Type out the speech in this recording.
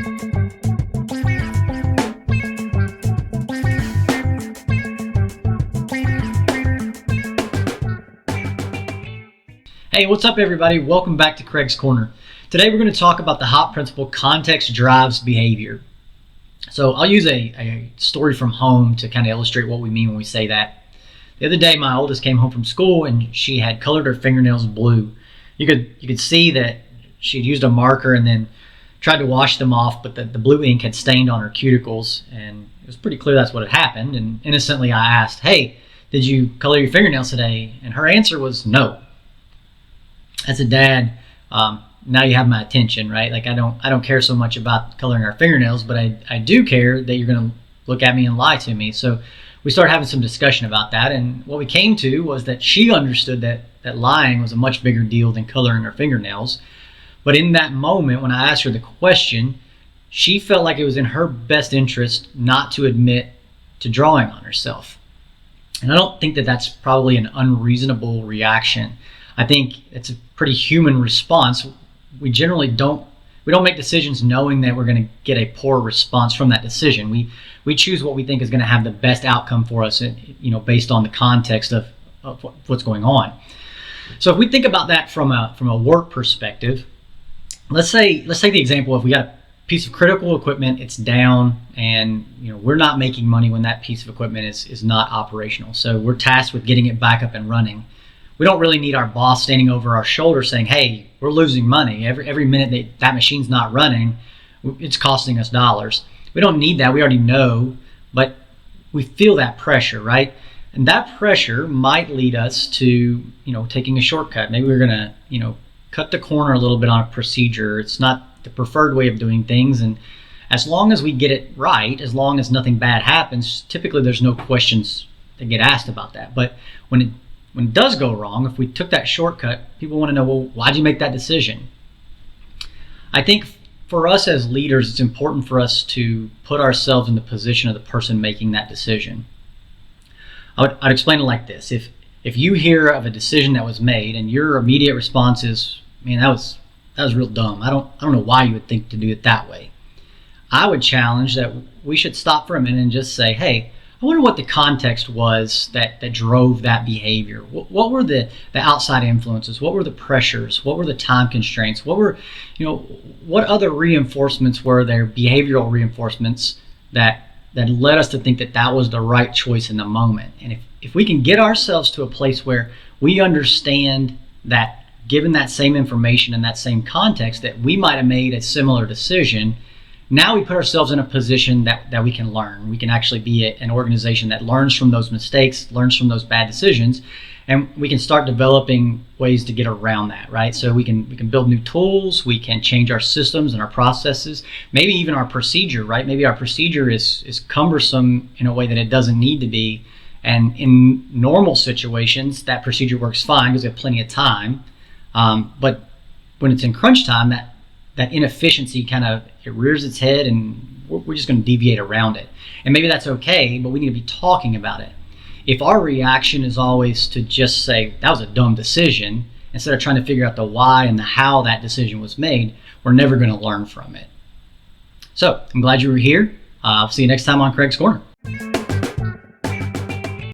Hey, what's up everybody? Welcome back to Craig's Corner. Today we're going to talk about the HOP principle, context drives behavior. So I'll use a story from home to kind of illustrate what we mean when we say that. The other day my oldest came home from school and she had colored her fingernails blue. You could see that she'd used a marker and then tried to wash them off, but the blue ink had stained on her cuticles, and it was pretty clear that's what had happened. And innocently I asked, "Hey, did you color your fingernails today?" And her answer was no. As a dad, now you have my attention, right? Like I don't care so much about coloring our fingernails, but I do care that you're going to look at me and lie to me. So we started having some discussion about that, and what we came to was that she understood that lying was a much bigger deal than coloring her fingernails. But in that moment, when I asked her the question, she felt like it was in her best interest not to admit to drawing on herself. And I don't think that that's probably an unreasonable reaction. I think it's a pretty human response. We generally don't make decisions knowing that we're going to get a poor response from that decision. We choose what we think is going to have the best outcome for us, based on the context of what's going on. So if we think about that from a work perspective, let's take the example of we got a piece of critical equipment, it's down, and we're not making money when that piece of equipment is not operational. So we're tasked with getting it back up and running. We don't really need our boss standing over our shoulder saying, "Hey, we're losing money. Every minute that machine's not running, it's costing us dollars." We don't need that. We already know, but we feel that pressure, right? And that pressure might lead us to, taking a shortcut. Maybe we're going to, cut the corner a little bit on a procedure. It's not the preferred way of doing things. And as long as we get it right, as long as nothing bad happens, typically there's no questions that get asked about that. But when it does go wrong, if we took that shortcut, people want to know, well, why'd you make that decision? I think for us as leaders, it's important for us to put ourselves in the position of the person making that decision. I'd explain it like this. If you hear of a decision that was made and your immediate response is, "Man, that was real dumb. I don't know why you would think to do it that way," I would challenge that we should stop for a minute and just say, "Hey, I wonder what the context was that drove that behavior. What were the outside influences? What were the pressures? What were the time constraints? What other reinforcements were there, behavioral reinforcements that led us to think that was the right choice in the moment?" And if we can get ourselves to a place where we understand that given that same information and that same context that we might have made a similar decision, now we put ourselves in a position that we can learn. We can actually be an organization that learns from those mistakes, learns from those bad decisions, and we can start developing ways to get around that, right? So we can build new tools, we can change our systems and our processes, maybe even our procedure, right? Maybe our procedure is cumbersome in a way that it doesn't need to be, and in normal situations, that procedure works fine because we have plenty of time. But when it's in crunch time, that inefficiency it rears its head, and we're just going to deviate around it. And maybe that's okay, but we need to be talking about it. If our reaction is always to just say, "That was a dumb decision," instead of trying to figure out the why and the how that decision was made, we're never going to learn from it. So I'm glad you were here. I'll see you next time on Craig's Corner.